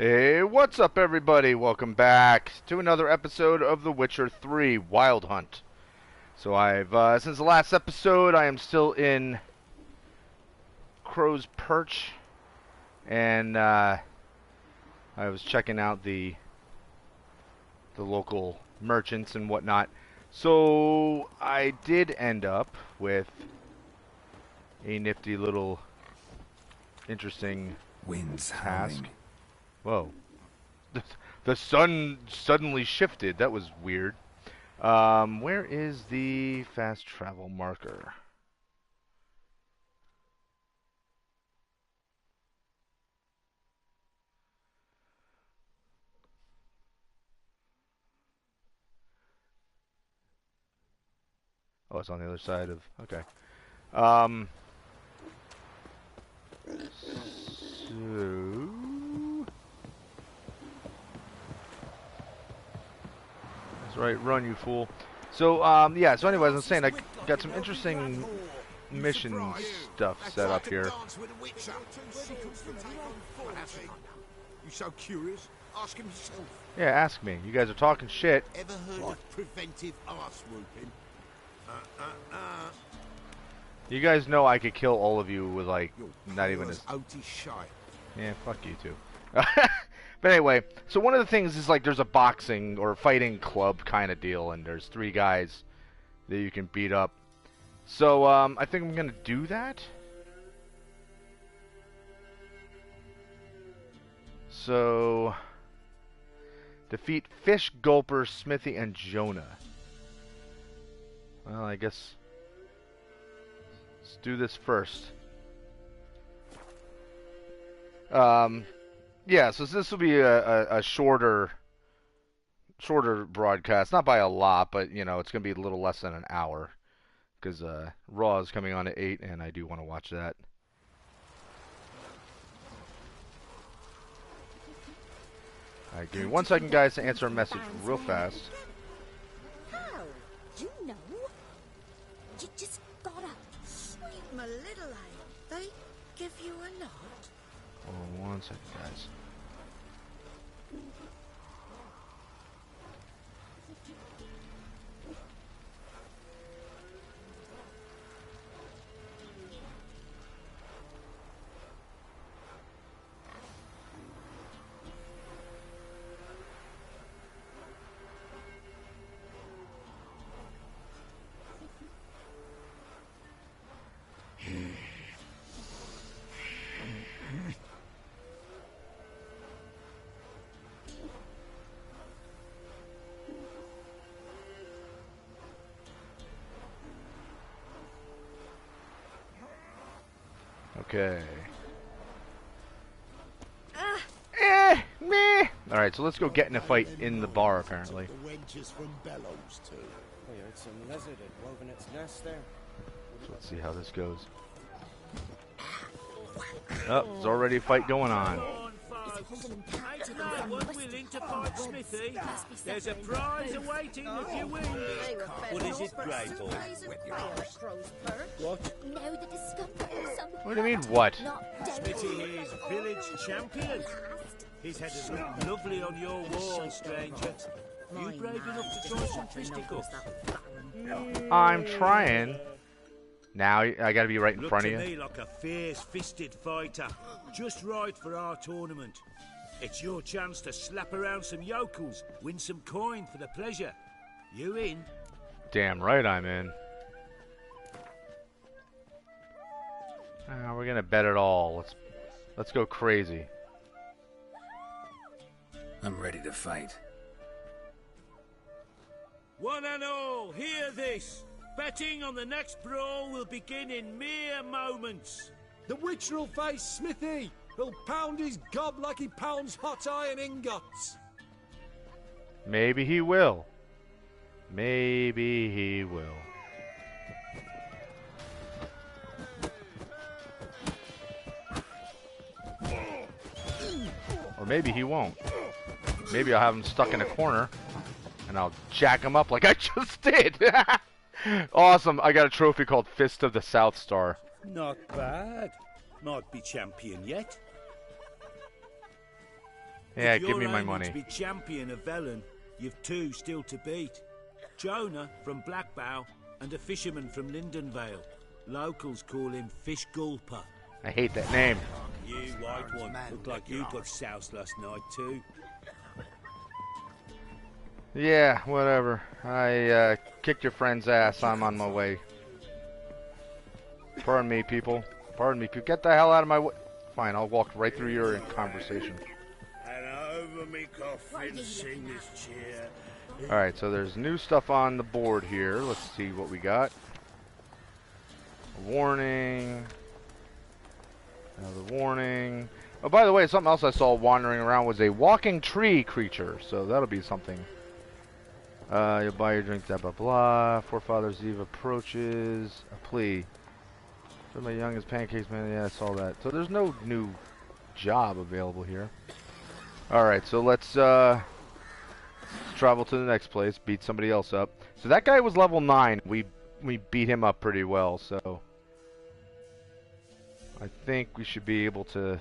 Hey, what's up, everybody? Welcome back to another episode of The Witcher 3 Wild Hunt. So I've, since the last episode, I am still in Crow's Perch, and I was checking out the local merchants and whatnot. So I did end up with a nifty little interesting Winds task. howling. Whoa. The sun suddenly shifted. That was weird. Where is the fast travel marker? Oh, it's on the other side of... Okay. So... That's right, run, you fool. So, yeah, so anyways, I'm saying I got some interesting mission stuff set up here. You so curious? Ask him yourself. Yeah, ask me. You guys are talking shit. Ever heard of preventive arse whooping? You guys know I could kill all of you with, like, You're not even pure a... as oaty shite. Yeah, fuck you too. But anyway, so one of the things is like there's a boxing or fighting club kind of deal, and there's 3 guys that you can beat up. So I think I'm gonna do that. So defeat Fish, Gulper, Smithy, and Jonah. Well, I guess let's do this first. Yeah, so this will be a shorter broadcast, not by a lot, but you know it's gonna be a little less than an hour, because Raw is coming on at 8, and I do want to watch that. Alright, give me 1 second, guys, to answer a message real fast. How? You know? You just gotta... Sweet my little eye. They give you a nod? Hold on 1 second, guys. Okay. Meh. Alright, so let's go get in a fight in the bar, apparently. The wenches from Bellows too. Oh, you heard some lizard had woven its nest there. So let's see how this goes. Oh, there's already a fight going on. Ain't no one willing to fight Smithy. There's a prize awaiting if you win. What is it, Grey Boy? What? Now the discovery of some... What do you mean, what? Not dead. Smithy is village champion. His head has looked lovely on your wall, stranger. You brave enough to try some fisticuffs? I'm trying. Now I gotta be right in Look front to of you. me like a fierce-fisted fighter. Just right for our tournament. It's your chance to slap around some yokels, win some coin for the pleasure. You in? Damn right I'm in. We're gonna bet it all. Let's go crazy. I'm ready to fight. One and all, hear this. Betting on the next brawl will begin in mere moments. The Witcher'll face Smithy. He'll pound his gob like he pounds hot iron ingots. Maybe he will. Maybe he will. Or maybe he won't. Maybe I'll have him stuck in a corner, and I'll jack him up like I just did. Awesome. I got a trophy called Fist of the South Star. Not bad. Might be champion yet. Yeah, If give you're me my aiming money. to be champion of Velen, you've two still to beat. Jonah from Blackbow and a fisherman from Lindenvale. Locals call him Fish Gulper. I hate that name. You white one, look like you got soused last night too. Yeah, whatever. I kicked your friend's ass. I'm on my way. Pardon me, people. Pardon me, people. Get the hell out of my way. Fine, I'll walk right through your conversation. And over me coffin, sing this cheer. Alright, so there's new stuff on the board here. Let's see what we got. A warning. Another warning. Oh, by the way, something else I saw wandering around was a walking tree creature. So that'll be something. You'll buy your drink, blah, blah, blah. Forefathers' Eve approaches. A plea. For my young as pancakes, man. Yeah, I saw that. So there's no new job available here. Alright, so let's travel to the next place. Beat somebody else up. So that guy was level 9. We beat him up pretty well, so I think we should be able to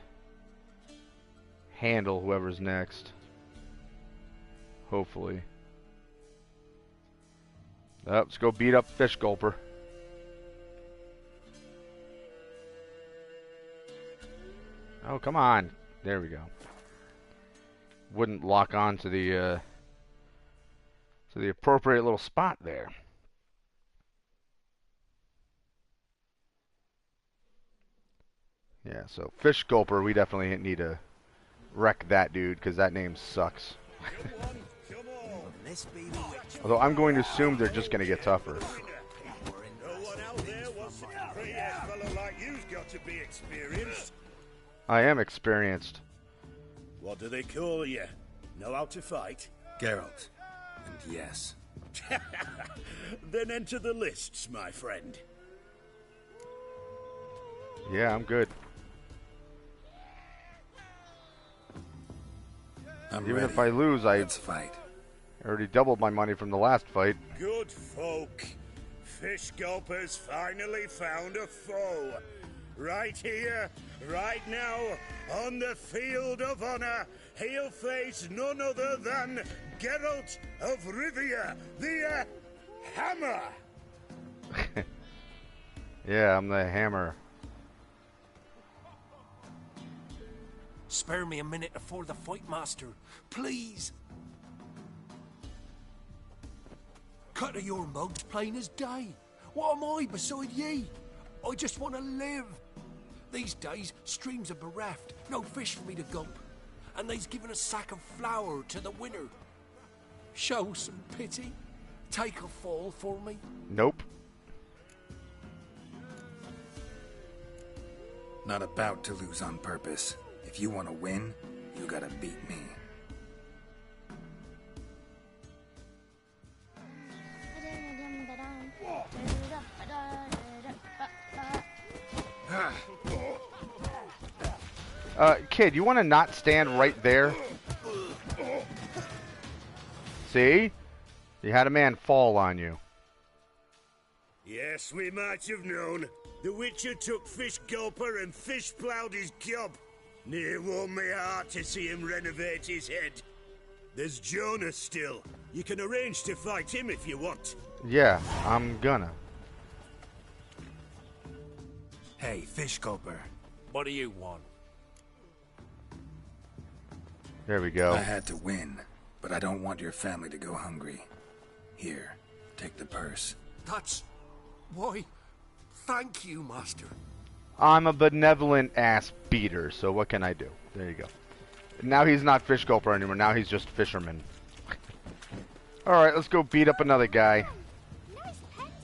handle whoever's next. Hopefully. Let's go beat up Fish Gulper. Oh, come on. There we go. Wouldn't lock on to the appropriate little spot there. Yeah, so Fish Gulper, we definitely need to wreck that dude, because that name sucks. Although I'm going to assume they're just going to get tougher. No one out there wants a pretty-ass fellow like you's got to be experienced. I am experienced. What do they call you? Know how to fight? Geralt. And yes. Then enter the lists, my friend. Yeah, I'm good. I'm Even ready. if I lose, I Let's fight. already doubled my money from the last fight. Good folk. Fish Gulper's finally found a foe. Right here, right now, on the field of honor, he'll face none other than Geralt of Rivia, the Hammer. Yeah, I'm the hammer. Spare me a minute before the fight, master. Please. Cut of your mug's plain as day. What am I beside ye? I just want to live. These days, streams are bereft. No fish for me to gulp. And they's given a sack of flour to the winner. Show some pity. Take a fall for me. Nope. Not about to lose on purpose. If you want to win, you gotta beat me. Kid, you want to not stand right there? See? You had a man fall on you. Yes, we might have known. The Witcher took Fish Gulper and fish ploughed his gob. Near warmed me heart to see him renovate his head. There's Jonah still. You can arrange to fight him if you want. Yeah, I'm gonna. Hey, Fish Gulper. What do you want? There we go. I had to win, but I don't want your family to go hungry. Here, take the purse. That's... Why, thank you, master. I'm a benevolent ass beater, so what can I do? There you go. Now he's not Fish Gulper anymore, now he's just Fisherman. Alright, let's go beat up another guy. Nice pendant.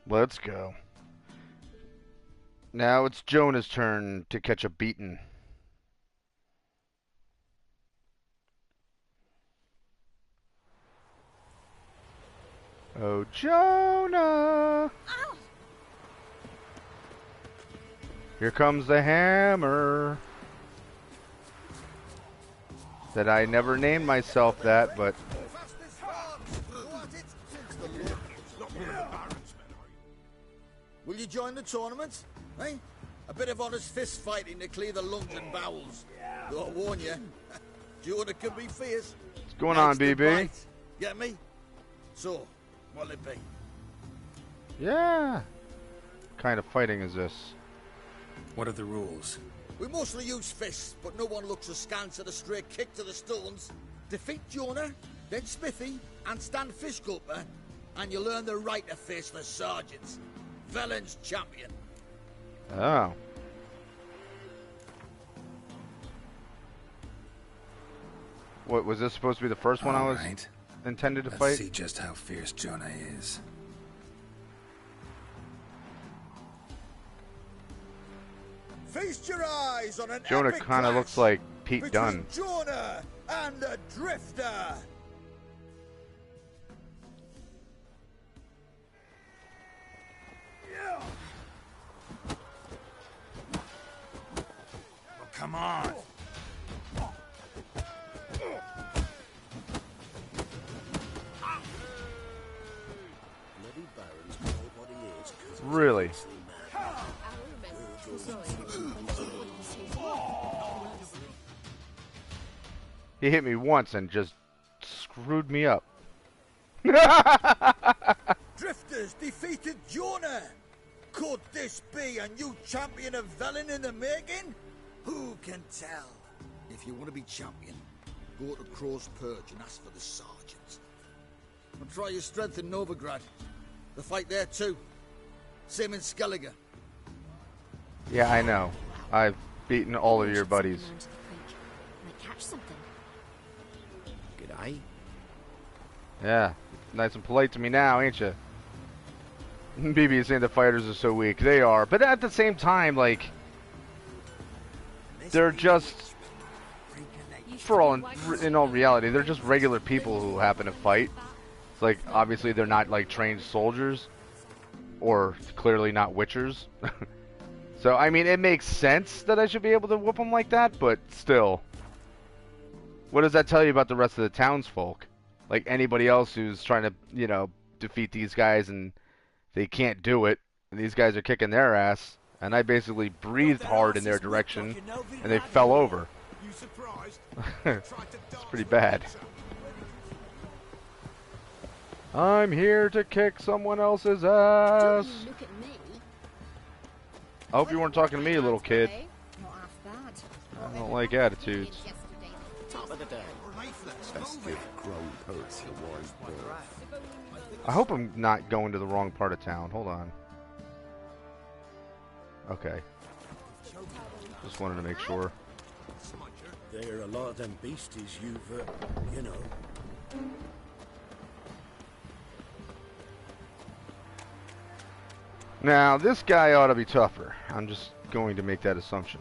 Let's go. Now it's Jonah's turn to catch a beating. Oh, Jonah! Ow! Here comes the hammer. that I never named myself that, but Will you join the tournament? Eh? A bit of honest fist fighting to clear the lungs and bowels. Though I warn you, Jordan can be fierce. what's going on, Makes the BB? bite. Get me? So, what'll it be? Yeah. What kind of fighting is this? What are the rules? We mostly use fists, but no one looks askance at a straight kick to the stones. Defeat Jonah, then Smithy, and stand Fish Gulper, and you'll earn the right to face the sergeants. Velen's champion. Oh. What, was this supposed to be the first one I was Alright. intended to Let's fight? see just how fierce Jonah is. Feast your eyes on an Jonah epic kind of clash looks like Pete between Dunne. Jonah and the Drifter. Oh, come on! Bloody Baron's called what he is 'cause he's Really? a beastly man. He hit me once and just screwed me up. Drifters defeated Jonah. Could this be a new champion of Velen in the making? Who can tell? If you want to be champion, go to Crow's Purge and ask for the sergeants. And try your strength in Novigrad. The fight there too. Same in Skellige. Yeah, I know. I've beaten all of your buddies. Might catch something. G'day. Yeah, nice and polite to me now, ain't you? BB is saying the fighters are so weak. They are, but at the same time, like, they're just, in all reality, they're just regular people who happen to fight. It's like, obviously they're not like trained soldiers, or clearly not witchers. So, I mean, it makes sense that I should be able to whoop them like that, but still. What does that tell you about the rest of the townsfolk? Like anybody else who's trying to, you know, defeat these guys and they can't do it, and these guys are kicking their ass, and I basically breathed hard in their direction, and they fell over. You surprised? It's pretty bad. I'm here to kick someone else's ass. Don't you look at me. I hope you weren't talking to me, little kid. Not half bad. I don't like attitudes. Top of the day. Best give grown poets a wise birth. I hope I'm not going to the wrong part of town. Hold on. Okay. Just wanted to make sure. There are a lot of them beasties you've, you know. Now, this guy ought to be tougher. I'm just going to make that assumption.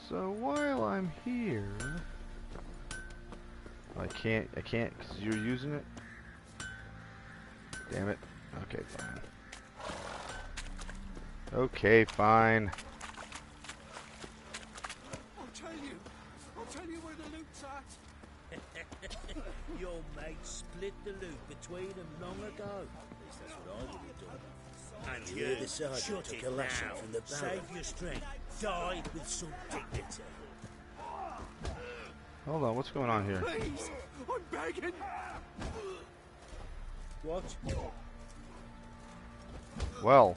So while I'm here, I can't because you're using it. Damn it. Okay, fine. Okay, fine. I'll tell you where the loot's at. Your mate split the loot between them long ago. At least that's what I would have done. And You hear you the sergeant shut took it a lesson now. from the Baron. Save your strength. Die with some dignity. Hold on, what's going on here? Please, I'm begging. What? Well,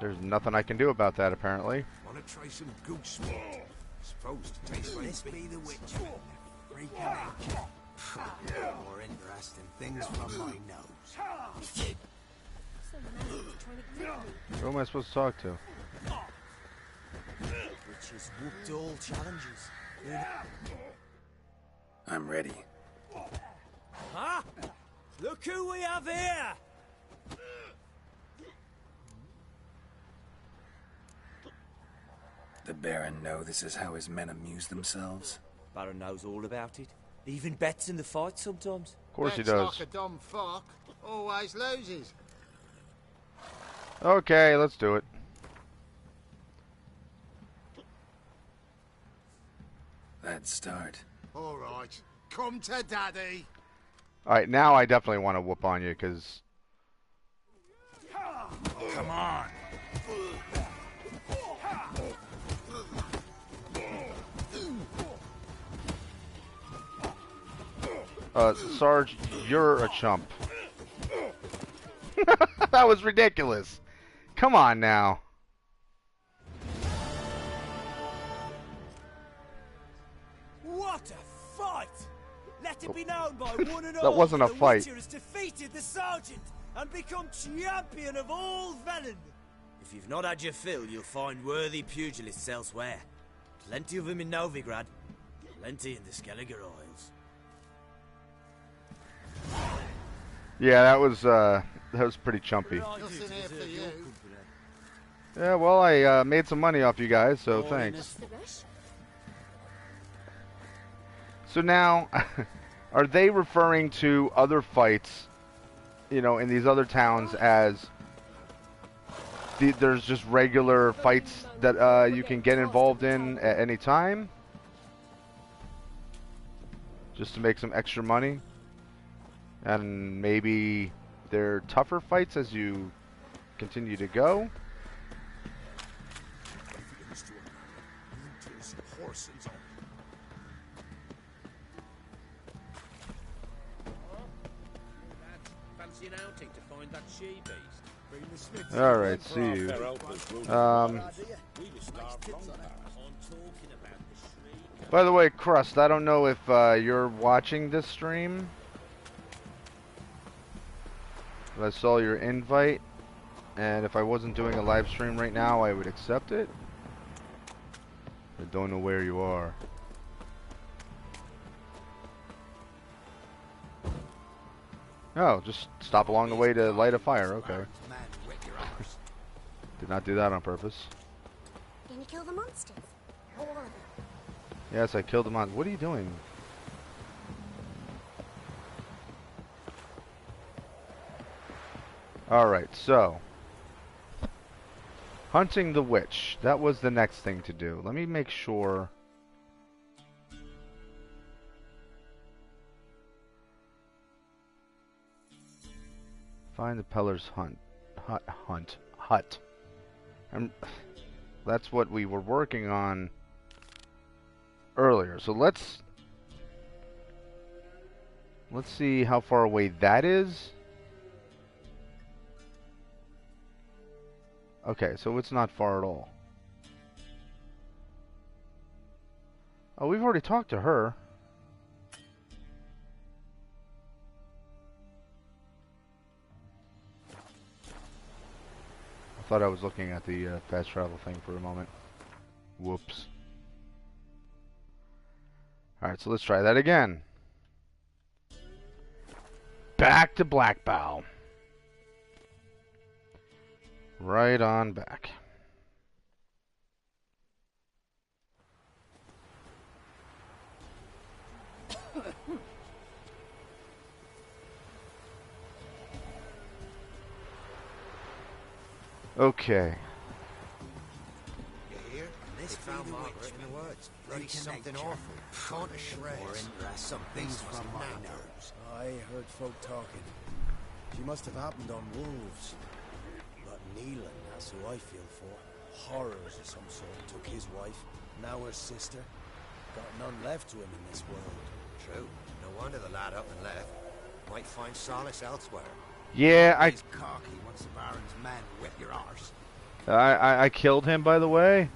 there's nothing I can do about that, apparently. Want to try some goose meat? Supposed to taste like This be the witch. Freaking out. More interesting things from my nose. Who am I supposed to talk to? Which has whooped all challenges. I'm ready. Huh? Look who we have here! The Baron know this is how his men amuse themselves? Baron knows all about it. Even bets in the fight sometimes. Of course he That's does. like a dumb fuck. Always loses. Okay, let's do it. Let's start. All right, come to daddy. Alright, now I definitely want to whoop on you, because... Come on. Sarge, you're a chump. That was ridiculous. Come on now. What a fight! Let it be known by one and all That wasn't a the fight. Witcher has defeated the Sergeant and become champion of all Velen. If you've not had your fill, you'll find worthy pugilists elsewhere. Plenty of them in Novigrad, plenty in the Skelliger Isles. Yeah, that was pretty chumpy. Nothing here for you. Yeah, well, I made some money off you guys, so thanks. So now, are they referring to other fights, you know, in these other towns as there's just regular fights that you can get involved in at any time? Just to make some extra money? And maybe they're tougher fights as you continue to go? Fancy an outing to find that she-beast? Alright, see you. By the way, Crust, I don't know if you're watching this stream. I saw your invite, and if I wasn't doing a live stream right now, I would accept it. I don't know where you are. Oh, just stop along the way to light a fire, okay. Did not do that on purpose. Gonna kill the monsters? All of them. Yes, I killed him on. What are you doing? Alright, so. Hunting the witch. That was the next thing to do. Let me make sure. Find the Peller's hut. That's what we were working on earlier. So let's see how far away that is. Okay, so it's not far at all. Oh, we've already talked to her. I thought I was looking at the fast travel thing for a moment. Whoops. Alright, so let's try that again. Back to Blackbow. Right on back. Okay. You hear? This found Margaret in the woods. Bloody something awful. Torn to shreds. Something's from my nerves. I heard folk talking. She must have happened on wolves. But Neelan, that's who I feel for. Horrors of some sort took his wife, now her sister. Got none left to him in this world. True. No wonder the lad up and left. Might find solace elsewhere. Yeah, He's cocky once the Baron's men whip your arse. I killed him, by the way.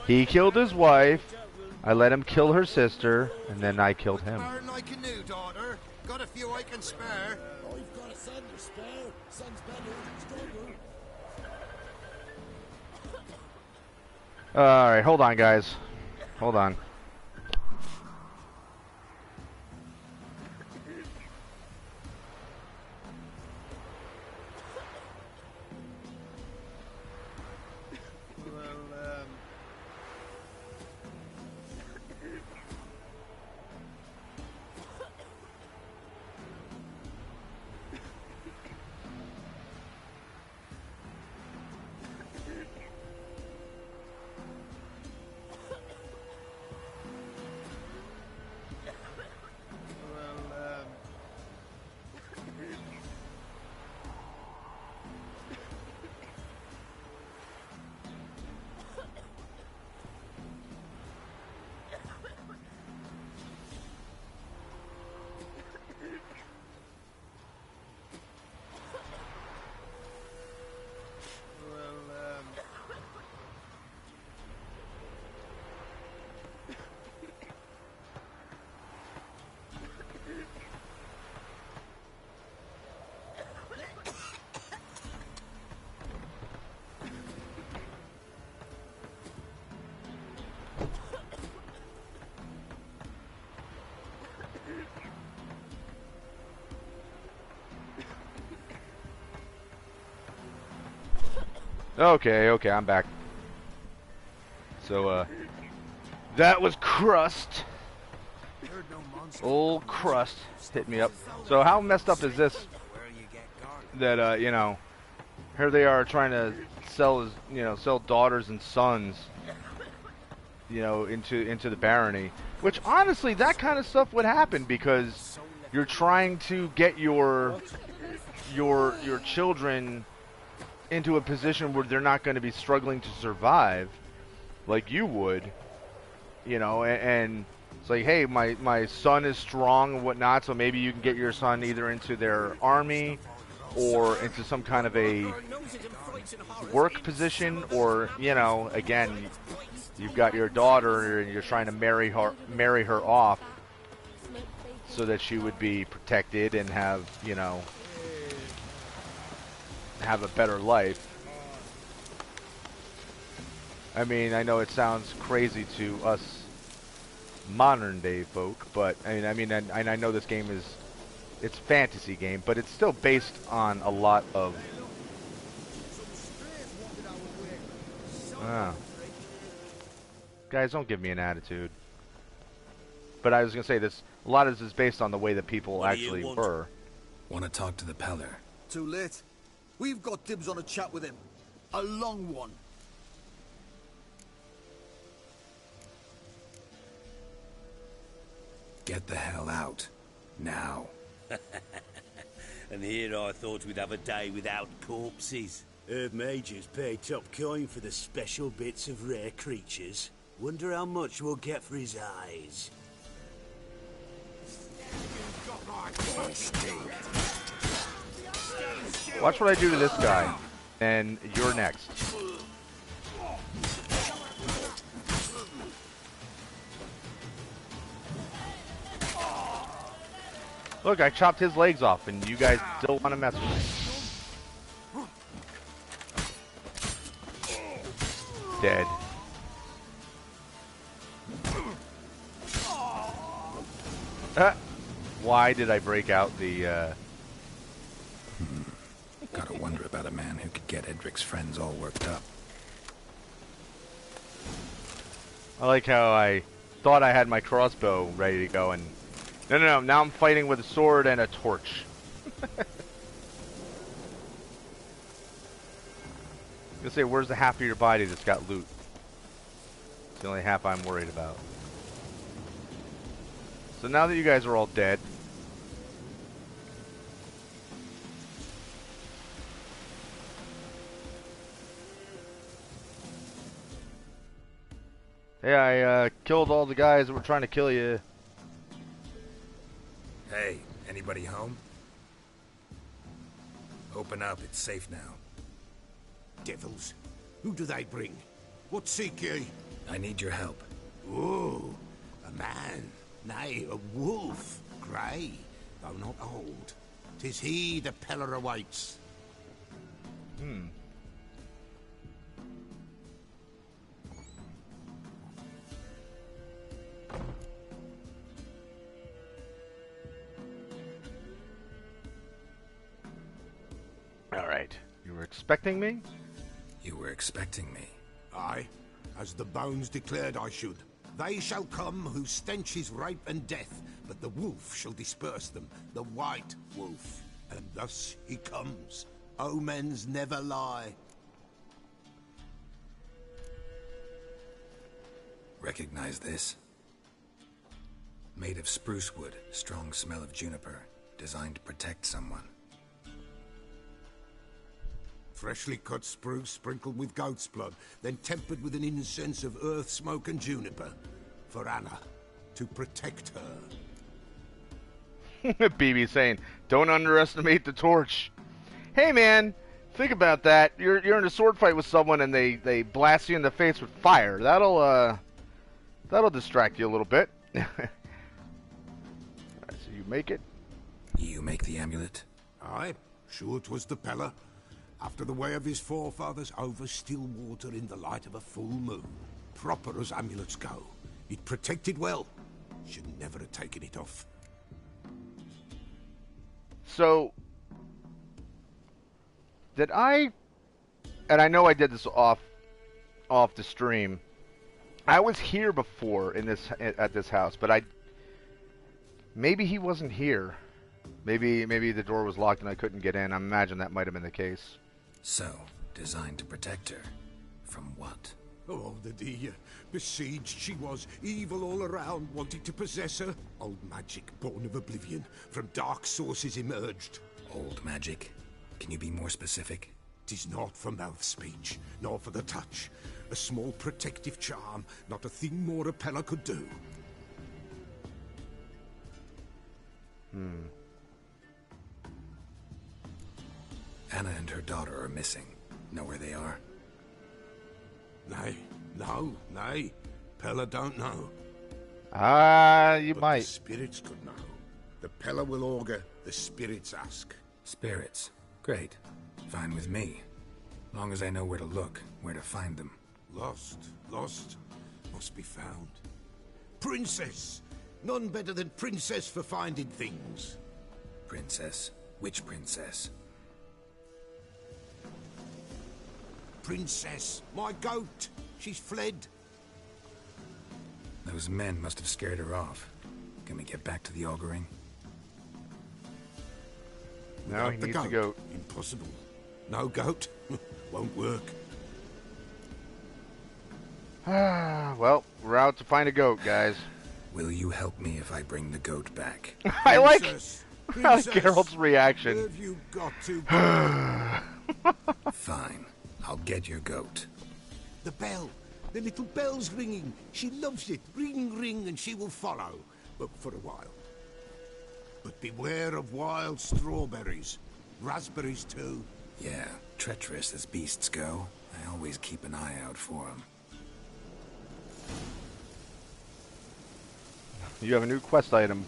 He killed his wife. I let him kill her sister, and then I killed him. Baron like a new daughter. Got a few I can spare. I've got a son to spare. Son's better than daughter. Alright, hold on, guys. Hold on. Okay, I'm back. So, that was Crust. Old Crust hit me up. So how messed up is this? That, you know, here they are trying to sell sell daughters and sons, into the barony. Which, honestly, that kind of stuff would happen because you're trying to get your children into a position where they're not going to be struggling to survive like you would, and it's like, hey, my son is strong and whatnot, so maybe you can get your son either into their army or into some kind of a work position, or, again, you've got your daughter and you're trying to marry her off so that she would be protected and have a better life. I mean, I know it sounds crazy to us modern day folk, but I mean, and I know this game it's a fantasy game, but it's still based on a lot of guys, don't give me an attitude. But I was gonna say this. A lot of this is based on the way that people actually were. Want to talk to the Peller? Too late. We've got dibs on a chat with him. A long one. Get the hell out. Now. And here I thought we'd have a day without corpses. Heard Majors pay top coin for the special bits of rare creatures. Wonder how much we'll get for his eyes. Watch what I do to this guy, and you're next. Look, I chopped his legs off, and you guys still want to mess with me. Dead. Why did I break out the, Gotta wonder about a man who could get Edric's friends all worked up. I like how I thought I had my crossbow ready to go, and no, now I'm fighting with a sword and a torch. I'm gonna say, where's the half of your body that's got loot? It's the only half I'm worried about. So now that you guys are all dead, hey, I killed all the guys that were trying to kill you. Hey, anybody home? Open up, it's safe now. Devils, who do they bring? What seek ye? I need your help. Oh, a man, nay, a wolf, grey, though not old. 'Tis he the Peller awaits. Alright. You were expecting me? You were expecting me. Aye, as the bones declared I should. They shall come whose stench is rape and death, but the wolf shall disperse them, the white wolf. And thus he comes. Omens never lie. Recognize this? Made of spruce wood, strong smell of juniper, designed to protect someone. Freshly cut spruce sprinkled with goat's blood, then tempered with an incense of earth, smoke and juniper. For Anna, to protect her. BB saying, don't underestimate the torch. Hey man, think about that. You're in a sword fight with someone and they blast you in the face with fire. That'll distract you a little bit. Alright, so you make it? You make the amulet? Aye, sure 'twas the Peller. After the way of his forefathers, over still water in the light of a full moon. Proper as amulets go. It protected well. Should never have taken it off. So, did I and I know I did this off the stream. I was here before at this house, but maybe he wasn't here. Maybe the door was locked and I couldn't get in. I imagine that might have been the case. So, designed to protect her. From what? Oh, the besieged she was, evil all around, wanting to possess her. Old magic, born of oblivion, from dark sources emerged. Old magic? Can you be more specific? 'Tis not for mouth speech, nor for the touch. A small protective charm, not a thing more a Pella could do. Anna and her daughter are missing. Know where they are? Nay, nay. Pella don't know. You But might. the spirits could know. The Pella will augur, the spirits ask. Spirits. Great. Fine with me. Long as I know where to look, where to find them. Lost, must be found. Princess! None better than Princess for finding things. Princess? Which princess? Princess, my goat! She's fled. Those men must have scared her off. Can we get back to the auguring? No, he Without the needs to go. Impossible. No goat? Won't work. Well, we're out to find a goat, guys. Will you help me if I bring the goat back? I like Princess, Geralt's reaction. Where have you got to go? Fine. I'll get your goat. The bell. The little bell's ringing. She loves it. Ring, ring, and she will follow. But for a while. But beware of wild strawberries. Raspberries, too. Yeah, treacherous as beasts go. I always keep an eye out for them. You have a new quest item.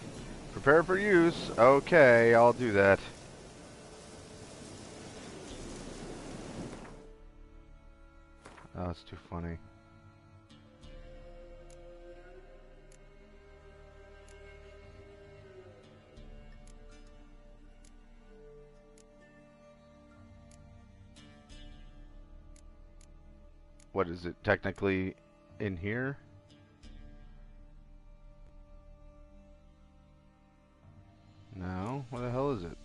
Prepare for use. Okay, I'll do that. Oh, it's too funny. What is it technically in here? No, what the hell is it?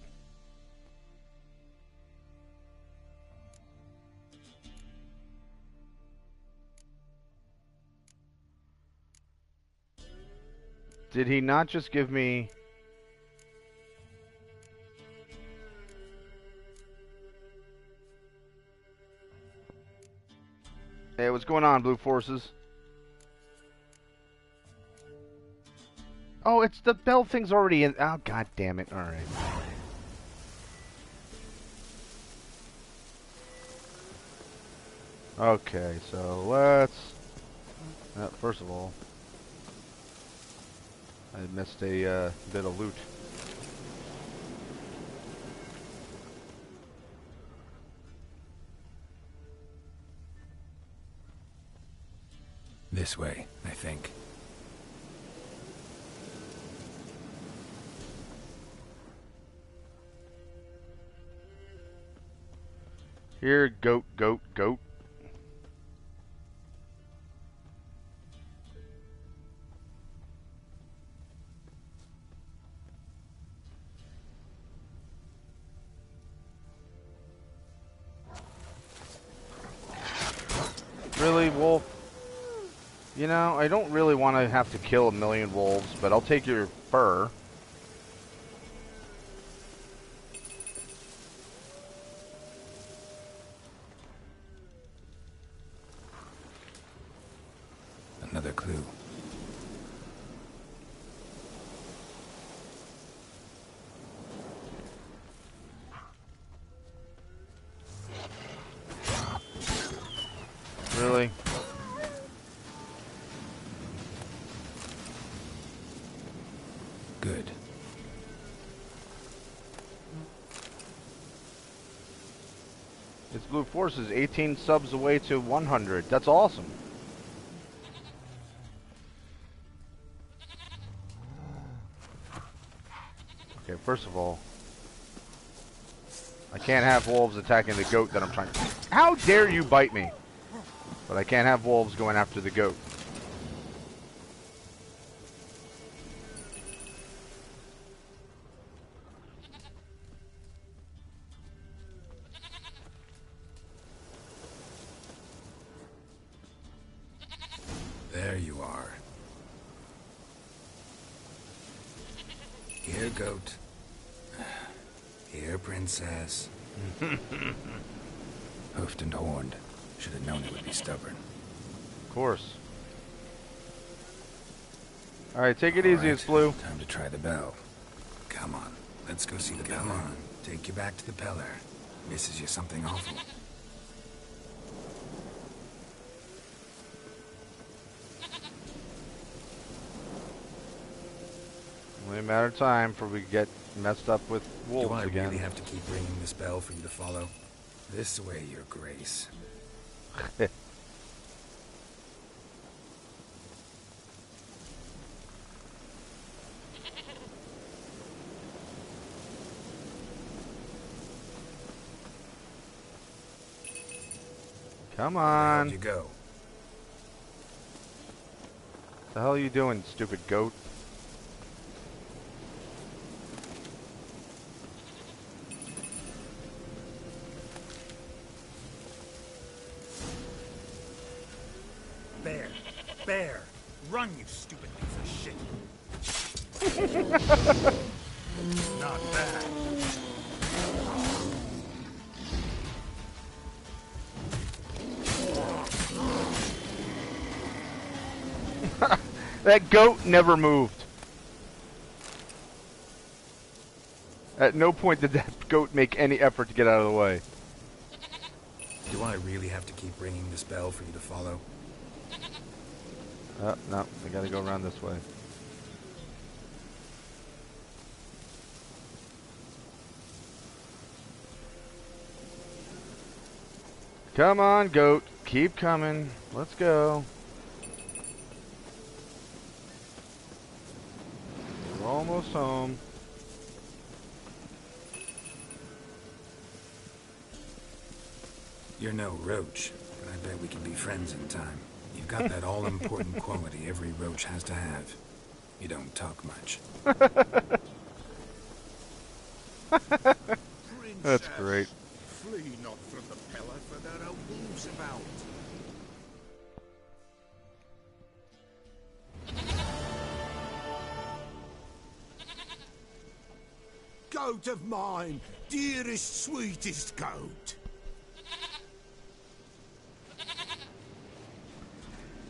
Did he not just give me... Hey, what's going on, Blue Forces? Oh, it's the bell thing's already in... Oh, god damn it. Alright. Okay, so let's... first of all... I missed a bit of loot. This way, I think. Here, goat, goat, goat. Really, wolf? You know, I don't really want to have to kill a million wolves, but I'll take your fur. Another clue. Really? Good. It's Blue Forces, 18 subs away to 100. That's awesome. Okay, first of all, I can't have wolves attacking the goat that I'm trying to... How dare you bite me? But I can't have wolves going after the goat. There you are. Here, goat. Here, princess. Hoofed and horned. Should have known it would be stubborn. Of course. Alright, take it easy, it's Blue. Time to try the bell. Come on, let's go see the bell. Come on, take you back to the Peller. Misses you something awful. Only a matter of time before we get messed up with wolves Do I again. really have to keep ringing this bell for you to follow? This way, your grace. Come on. Where'd you go? The hell are you doing, stupid goat? Bear, bear, run, you stupid piece of shit. Not bad. That goat never moved. At no point did that goat make any effort to get out of the way. Do I really have to keep ringing this bell for you to follow? Oh, no, we gotta go around this way. Come on, goat. Keep coming. Let's go. We're almost home. You're no roach, but I bet we can be friends in time. You've got that all-important quality every roach has to have. You don't talk much. That's great. Flee not from the Peller, for there are wolves about. Goat of mine, dearest, sweetest goat.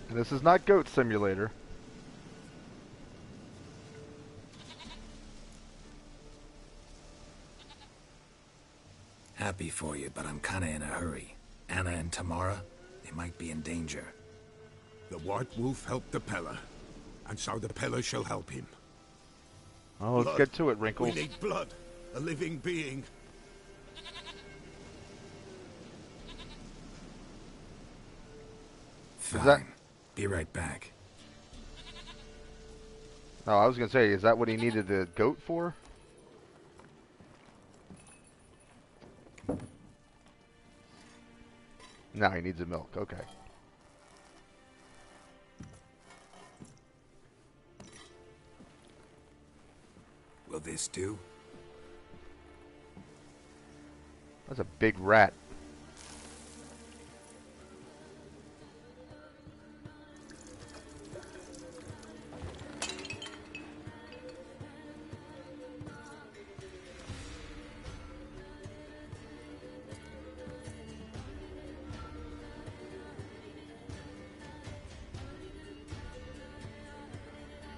And this is not Goat Simulator. Happy for you, but I'm kinda in a hurry. Anna and Tamara, they might be in danger. The White Wolf helped the Peller, and so the Peller shall help him. Oh, let's Blood. get to it, Wrinkles. We need blood, a living being. Fine. that- Be right back. Oh, I was gonna say, is that what he needed the goat for? No, he needs the milk. Okay. Will this do? That's a big rat.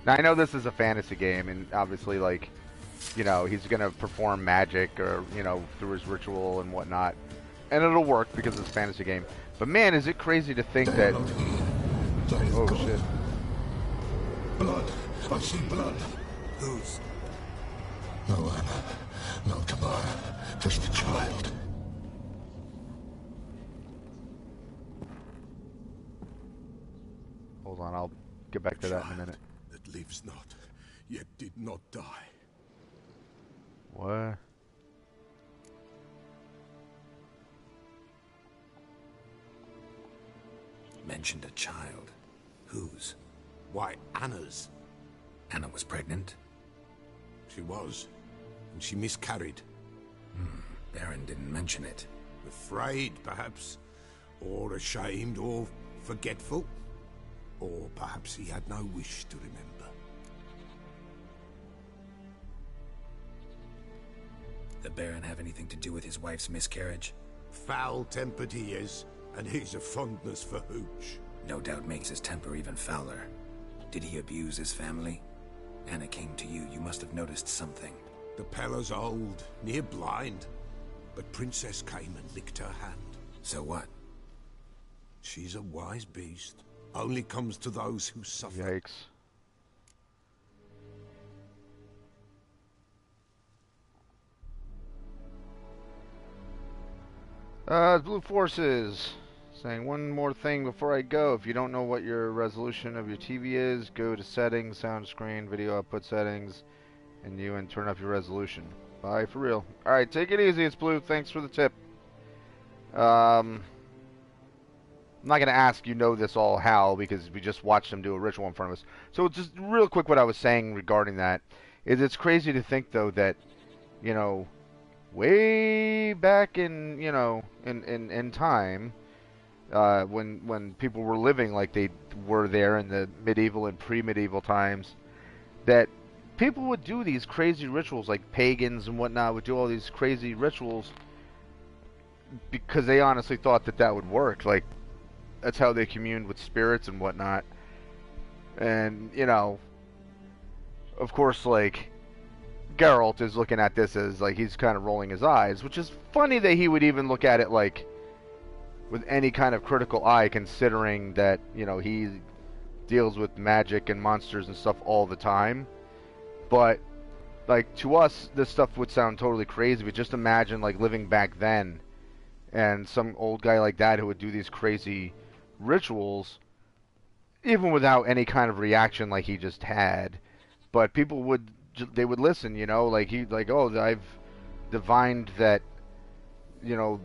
Now, I know this is a fantasy game, and obviously, like, you know, he's going to perform magic or, you know, through his ritual and whatnot. And it'll work because it's a fantasy game. But man, is it crazy to think that... Oh, shit. Blood. I see blood. Whose? No Anna. No Tamara. Just a child. Hold on, I'll get back to that in a minute. That lives not, yet did not die. What? mentioned a child. Whose? Why, Anna's. Anna was pregnant? She was. And she miscarried. Baron didn't mention it. Afraid, perhaps. Or ashamed, or forgetful. Or perhaps he had no wish to remember. The Baron have anything to do with his wife's miscarriage? Foul-tempered he is, and he's a fondness for hooch. No doubt makes his temper even fouler. Did he abuse his family? Anna came to you. You must have noticed something. The Pella's old, near blind. But Princess came and licked her hand. So what? She's a wise beast. Only comes to those who suffer. Yikes. Blue Forces saying one more thing before I go. If you don't know what your resolution of your TV is, go to settings, sound screen, video output settings, and turn up your resolution. Bye for real. Alright, take it easy. It's Blue. Thanks for the tip. I'm not going to ask you know this all how, because we just watched them do a ritual in front of us. So just real quick, what I was saying regarding that is it's crazy to think, though, that, you know, way back in, you know, in time, when people were living like they were there in the medieval and pre-medieval times, that people would do these crazy rituals, like pagans and whatnot would do all these crazy rituals because they honestly thought that that would work. Like, that's how they communed with spirits and whatnot. And, you know, of course, like, Geralt is looking at this as, like, he's kind of rolling his eyes, which is funny that he would even look at it, like, with any kind of critical eye, considering that, you know, he deals with magic and monsters and stuff all the time. But, like, to us, this stuff would sound totally crazy, but just imagine, like, living back then, and some old guy like that who would do these crazy rituals, even without any kind of reaction like he just had. But people would, they would listen, you know, like, oh, I've divined that, you know,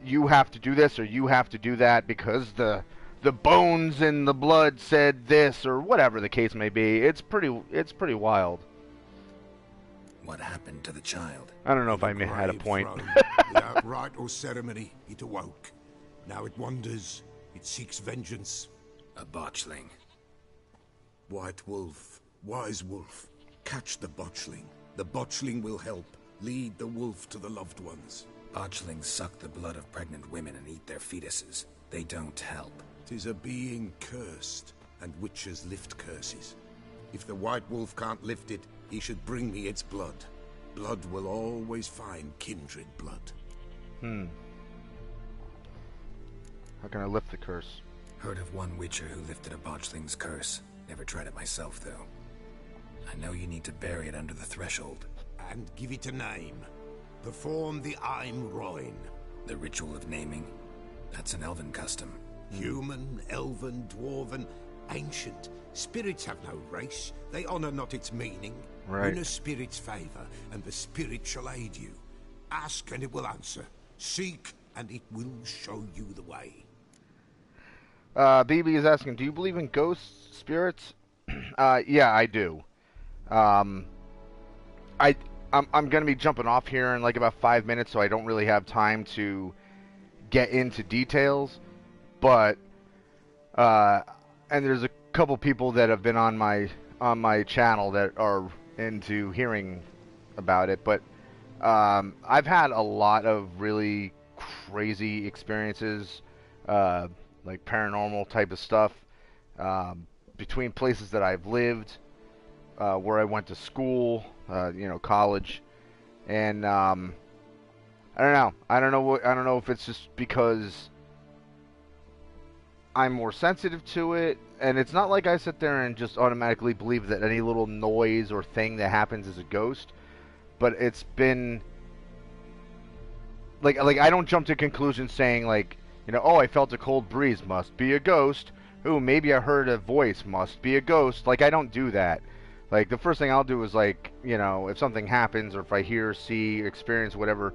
you have to do this or you have to do that because the bones in the blood said this, or whatever the case may be. It's pretty wild. What happened to the child? I don't know if I had a point. Without rite or ceremony, it awoke. Now it wanders. It seeks vengeance. A botchling. White wolf, wise wolf, catch the botchling. The botchling will help. Lead the wolf to the loved ones. Botchlings suck the blood of pregnant women and eat their fetuses. They don't help. 'Tis a being cursed, and witches lift curses. If the white wolf can't lift it, he should bring me its blood. Blood will always find kindred blood. How can I lift the curse? Heard of one witcher who lifted a botchling's curse. Never tried it myself, though. I know you need to bury it under the threshold. And give it a name. Perform the Aim Roin. The ritual of naming? That's an elven custom. Human, elven, dwarven, ancient. Spirits have no race. They honor not its meaning. Right. Win a spirit's favor, and the spirit shall aid you. Ask, and it will answer. Seek, and it will show you the way. BB is asking, do you believe in ghosts, spirits? Yeah, I do. I'm going to be jumping off here in like about 5 minutes, so I don't really have time to get into details. But and there's a couple people that have been on my channel that are into hearing about it. But I've had a lot of really crazy experiences, like paranormal type of stuff, between places that I've lived, where I went to school, you know, college, and I don't know. I don't know if it's just because I'm more sensitive to it, and it's not like I sit there and just automatically believe that any little noise or thing that happens is a ghost, but it's been like I don't jump to conclusions saying, like, you know, oh, I felt a cold breeze, must be a ghost. Ooh, maybe I heard a voice, must be a ghost. Like, I don't do that. Like, the first thing I'll do is, like, you know, if something happens or if I hear, see, experience, whatever,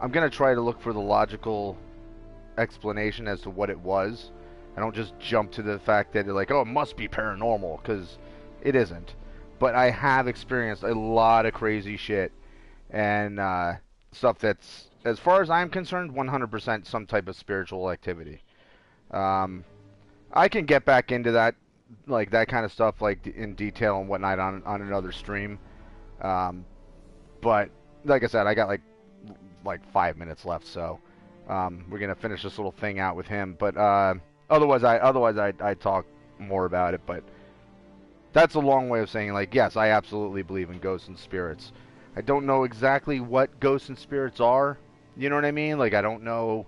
I'm going to try to look for the logical explanation as to what it was. I don't just jump to the fact that they're like, oh, it must be paranormal, because it isn't. But I have experienced a lot of crazy shit and stuff that's, as far as I'm concerned, 100% some type of spiritual activity. I can get back into that, like that kind of stuff, like in detail and whatnot on another stream. But like I said, I got like 5 minutes left, so we're gonna finish this little thing out with him. But otherwise I talk more about it. But that's a long way of saying, like, yes, I absolutely believe in ghosts and spirits. I don't know exactly what ghosts and spirits are. You know what I mean? Like, I don't know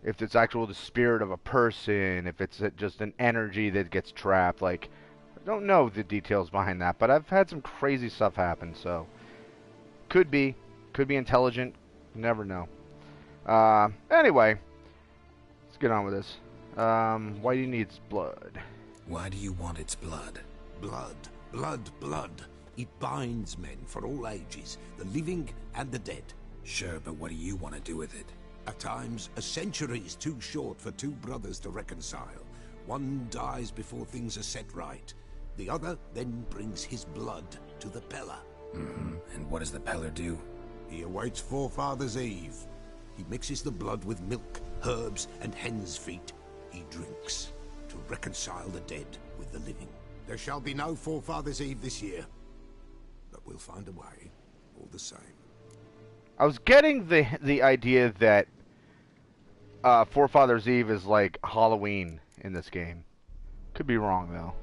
if it's actual the spirit of a person, if it's just an energy that gets trapped. Like, I don't know the details behind that, but I've had some crazy stuff happen, so could be intelligent. Never know. Anyway, let's get on with this. Why do you need blood? Why do you want its blood? Blood, blood, blood. It binds men for all ages, the living and the dead. Sure, but what do you want to do with it? At times, a century is too short for two brothers to reconcile. One dies before things are set right. The other then brings his blood to the Peller. Mm-hmm. And what does the Peller do? He awaits Forefather's Eve. He mixes the blood with milk, herbs, and hen's feet. He drinks to reconcile the dead with the living. There shall be no Forefather's Eve this year, but we'll find a way, all the same. I was getting the idea that Forefather's Eve is like Halloween in this game. Could be wrong, though.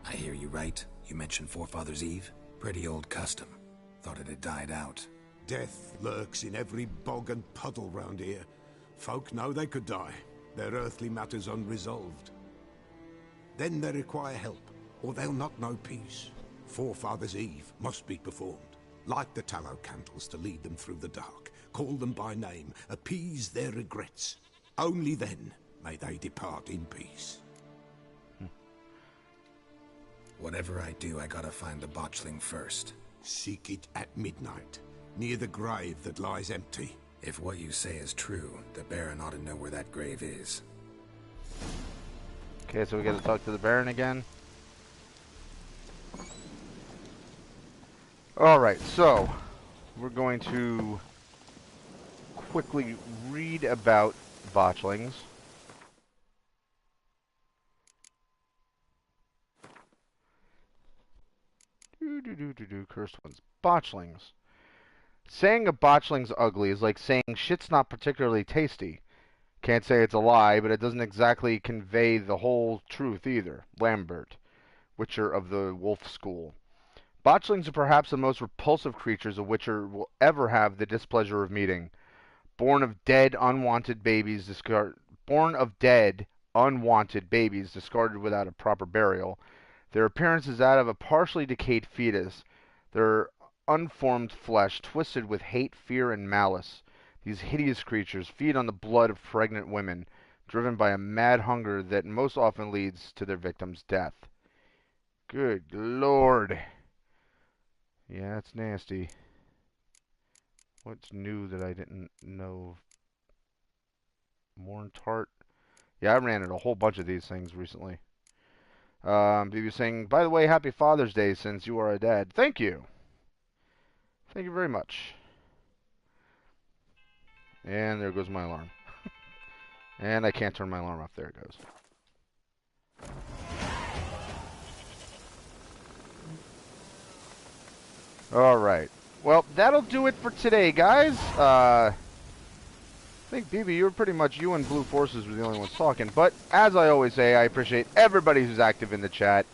I hear you right. You mentioned Forefather's Eve? Pretty old custom. Thought it had died out. Death lurks in every bog and puddle round here. Folk know they could die, their earthly matters unresolved. Then they require help, or they'll not know peace. Forefather's Eve must be performed. Light the tallow candles to lead them through the dark. Call them by name, appease their regrets. Only then may they depart in peace. Whatever I do, I gotta find the botchling first. Seek it at midnight, near the grave that lies empty. If what you say is true, the Baron ought to know where that grave is. Okay, so we gotta talk to the Baron again. Alright, so we're going to quickly read about botchlings. Cursed ones. Botchlings. Saying a botchling's ugly is like saying shit's not particularly tasty. Can't say it's a lie, but it doesn't exactly convey the whole truth either. Lambert, Witcher of the Wolf School. Botchlings are perhaps the most repulsive creatures a Witcher will ever have the displeasure of meeting. Born of dead, unwanted babies discarded without a proper burial. Their appearance is that of a partially decayed fetus. Their unformed flesh twisted with hate, fear, and malice. These hideous creatures feed on the blood of pregnant women, driven by a mad hunger that most often leads to their victim's death. Good Lord. Yeah, it's nasty. What's new that I didn't know? Morn tart. Yeah, I ran into a whole bunch of these things recently. BB saying, by the way, happy Father's Day since you are a dad. Thank you. Thank you very much. And there goes my alarm. And I can't turn my alarm off. There it goes. Alright. Well, that'll do it for today, guys. I think, BB, you and Blue Forces were the only ones talking. But, as I always say, I appreciate everybody who's active in the chat.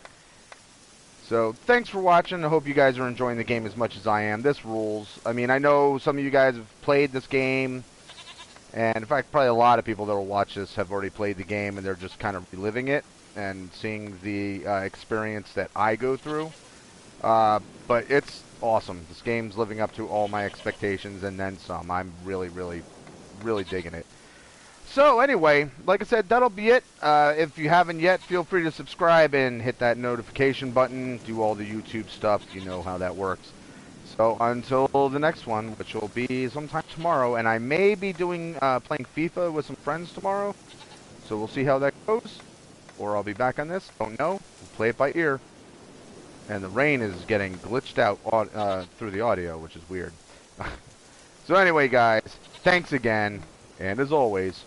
So, thanks for watching. I hope you guys are enjoying the game as much as I am. This rules. I mean, I know some of you guys have played this game. And, in fact, probably a lot of people that will watch this have already played the game. And they're just kind of reliving it and seeing the experience that I go through. But it's awesome. This game's living up to all my expectations and then some. I'm really digging it. So anyway, like I said, that'll be it. If you haven't yet, feel free to subscribe and hit that notification button. Do all the YouTube stuff. You know how that works. So until the next one, which will be sometime tomorrow, and I may be doing playing FIFA with some friends tomorrow. So we'll see how that goes. Or I'll be back on this. Don't know. We'll play it by ear. And the rain is getting glitched out through the audio, which is weird. So anyway, guys, thanks again. And as always,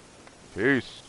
peace.